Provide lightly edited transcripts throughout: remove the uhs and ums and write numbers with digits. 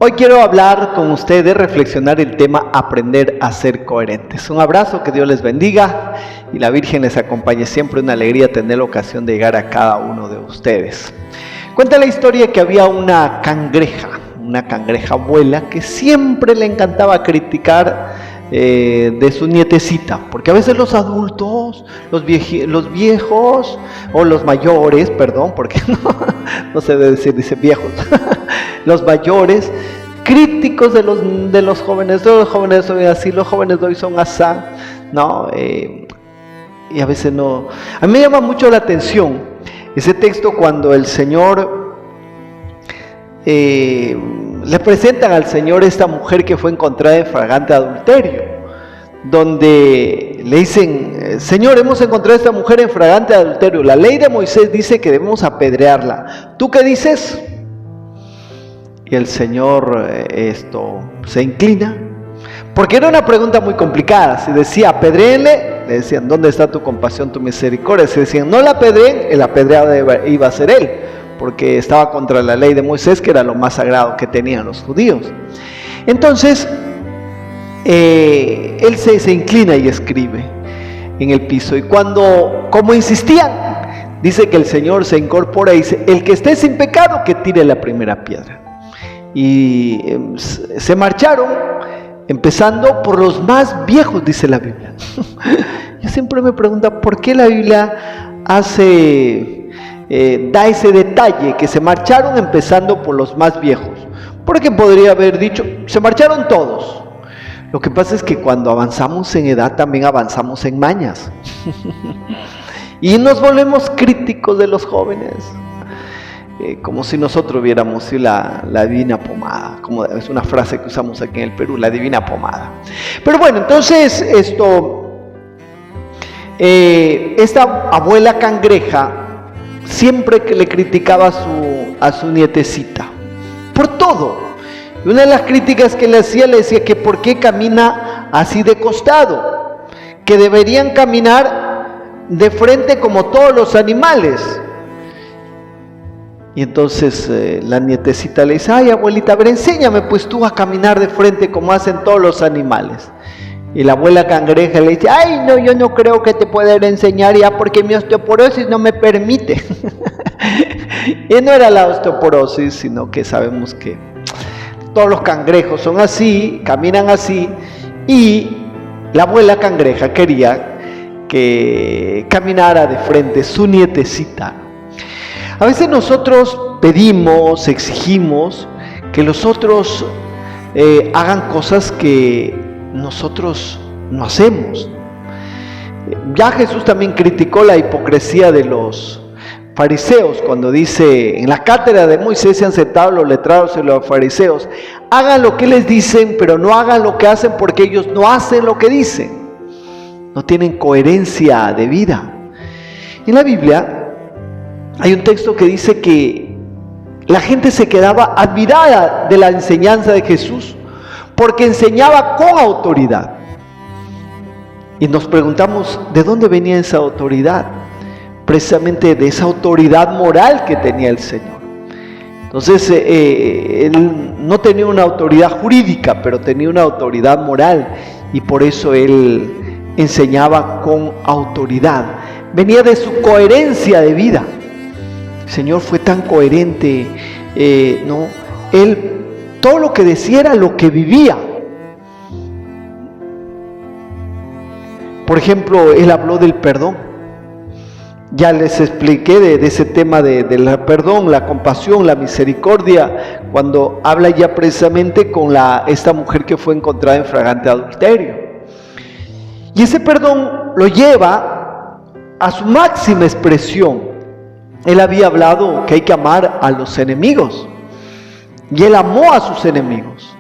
Hoy quiero hablar con ustedes, reflexionar el tema aprender a ser coherentes. Un abrazo, que Dios les bendiga y la Virgen les acompañe siempre. Una alegría tener la ocasión de llegar a cada uno de ustedes. Cuenta la historia que había una cangreja abuela que siempre le encantaba criticar de su nietecita, porque a veces los adultos, los viejos o los mayores, perdón, porque no se debe decir, dice viejos, los mayores, críticos de los jóvenes. Los jóvenes son así, los jóvenes de hoy son asá, ¿no? Y a veces no. A mí me llama mucho la atención ese texto cuando el Señor le presentan al Señor esta mujer que fue encontrada en flagrante adulterio, donde le dicen: Señor, hemos encontrado a esta mujer en flagrante adulterio, la ley de Moisés dice que debemos apedrearla, ¿tú qué dices? Y el Señor se inclina, porque era una pregunta muy complicada. Si decía apedréenle, le decían: ¿dónde está tu compasión, tu misericordia? Si decían no la apedreen, el apedreado iba a ser él, porque estaba contra la ley de Moisés, que era lo más sagrado que tenían los judíos. Entonces él se inclina y escribe en el piso, y como insistían, dice que el Señor se incorpora y dice: el que esté sin pecado, que tire la primera piedra. Y se marcharon, empezando por los más viejos, dice la Biblia. Yo siempre me pregunto por qué la Biblia da ese detalle, que se marcharon empezando por los más viejos, porque podría haber dicho se marcharon todos. Lo que pasa es que cuando avanzamos en edad también avanzamos en mañas y nos volvemos críticos de los jóvenes, como si nosotros viéramos la divina pomada, como es una frase que usamos aquí en el Perú, la divina pomada. Pero bueno, entonces esta abuela cangreja siempre que le criticaba a su nietecita por todo. Y una de las críticas que le decía que por qué camina así de costado, que deberían caminar de frente como todos los animales. Y entonces la nietecita le dice: ay, abuelita, a ver, enséñame pues tú a caminar de frente como hacen todos los animales. Y la abuela cangreja le dice: ay, no, yo no creo que te pueda enseñar ya, porque mi osteoporosis no me permite. Y no era la osteoporosis, sino que sabemos que todos los cangrejos son así, caminan así, y la abuela cangreja quería que caminara de frente su nietecita. A veces nosotros pedimos, exigimos que los otros hagan cosas que nosotros no hacemos. Ya Jesús también criticó la hipocresía de los fariseos cuando dice: en la cátedra de Moisés se han sentado los letrados y los fariseos, hagan lo que les dicen, pero no hagan lo que hacen, porque ellos no hacen lo que dicen, no tienen coherencia de vida. En la Biblia hay un texto que dice que la gente se quedaba admirada de la enseñanza de Jesús, porque enseñaba con autoridad. Y nos preguntamos, ¿de dónde venía esa autoridad? Precisamente de esa autoridad moral que tenía el Señor. Entonces, él no tenía una autoridad jurídica, pero tenía una autoridad moral, y por eso él enseñaba con autoridad. Venía de su coherencia de vida. El Señor fue tan coherente, Él todo lo que decía era lo que vivía. Por ejemplo, Él habló del perdón. Ya les expliqué de ese tema del perdón, la compasión, la misericordia, cuando habla ya precisamente con esta mujer que fue encontrada en flagrante adulterio. Y ese perdón lo lleva a su máxima expresión. Él había hablado que hay que amar a los enemigos, y Él amó a sus enemigos.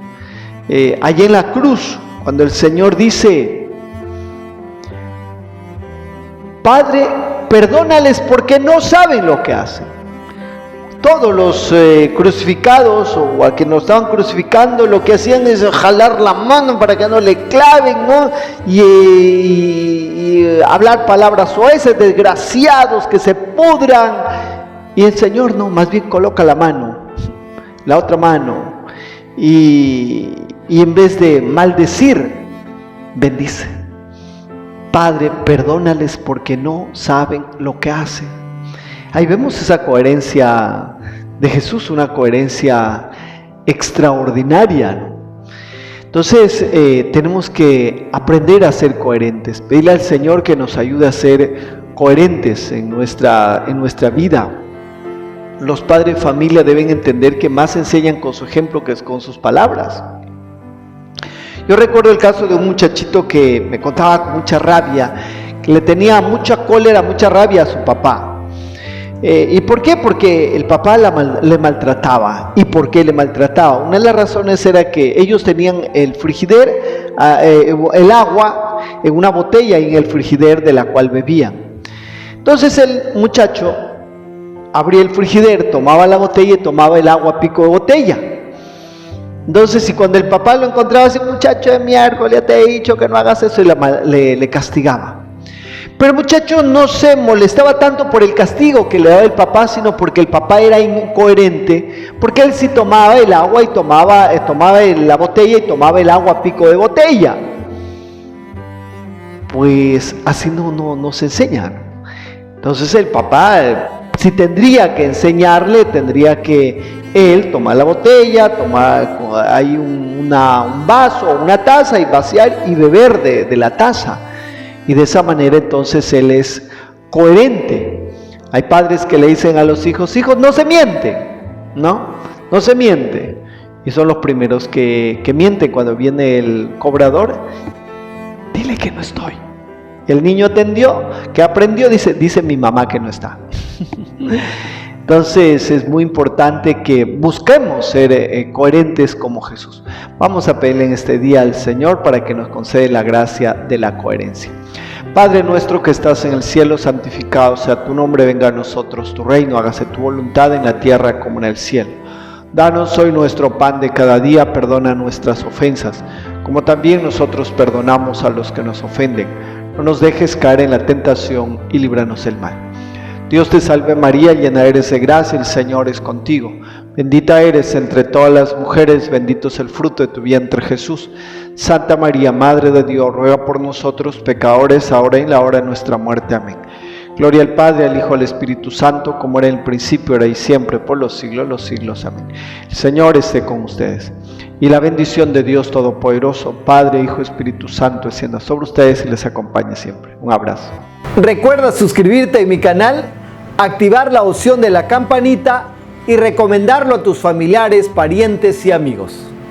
Allí en la cruz, cuando el Señor dice: Padre, perdónales porque no saben lo que hacen. Todos los crucificados o a que nos estaban crucificando, lo que hacían es jalar la mano para que no le claven, ¿no? Y hablar palabras soeces: desgraciados, que se pudran. Y el Señor no, más bien coloca la mano, la otra mano, y en vez de maldecir, bendice. Padre, perdónales porque no saben lo que hacen. Ahí vemos esa coherencia de Jesús, una coherencia extraordinaria, ¿no? Entonces tenemos que aprender a ser coherentes, pedirle al Señor que nos ayude a ser coherentes en nuestra vida. Los padres de familia deben entender que más enseñan con su ejemplo que con sus palabras. Yo recuerdo el caso de un muchachito que me contaba con mucha rabia, que le tenía mucha cólera, mucha rabia a su papá. ¿Y por qué? Porque el papá le maltrataba. ¿Y por qué le maltrataba? Una de las razones era que ellos tenían el frigider, el agua en una botella y en el frigider de la cual bebían. Entonces el muchacho abría el frigider, tomaba la botella y tomaba el agua a pico de botella. Entonces, y cuando el papá lo encontraba así, muchacho de miércoles, ya te he dicho que no hagas eso, y le castigaba. Pero el muchacho no se molestaba tanto por el castigo que le daba el papá, sino porque el papá era incoherente, porque él sí tomaba el agua y tomaba la botella y tomaba el agua a pico de botella. Pues así no se enseña. Entonces el papá, si tendría que enseñarle, tendría que él tomar la botella, tomar ahí un vaso o una taza y vaciar y beber de la taza. Y de esa manera entonces él es coherente. Hay padres que le dicen a los hijos, no se miente, no se miente. Y son los primeros que mienten cuando viene el cobrador. Dile que no estoy. El niño atendió, que aprendió, dice mi mamá que no está. Entonces es muy importante que busquemos ser coherentes como Jesús. Vamos a pedirle en este día al Señor para que nos conceda la gracia de la coherencia. Padre nuestro que estás en el cielo, santificado sea tu nombre, venga a nosotros tu reino, hágase tu voluntad en la tierra como en el cielo. Danos hoy nuestro pan de cada día, perdona nuestras ofensas, como también nosotros perdonamos a los que nos ofenden. No nos dejes caer en la tentación y líbranos del mal. Dios te salve María, llena eres de gracia, el Señor es contigo. Bendita eres entre todas las mujeres, bendito es el fruto de tu vientre Jesús. Santa María, Madre de Dios, ruega por nosotros pecadores, ahora y en la hora de nuestra muerte. Amén. Gloria al Padre, al Hijo, al Espíritu Santo, como era en el principio, ahora y siempre, por los siglos de los siglos. Amén. El Señor esté con ustedes. Y la bendición de Dios Todopoderoso, Padre, Hijo, Espíritu Santo, descienda sobre ustedes y les acompañe siempre. Un abrazo. Recuerda suscribirte a mi canal, activar la opción de la campanita y recomendarlo a tus familiares, parientes y amigos.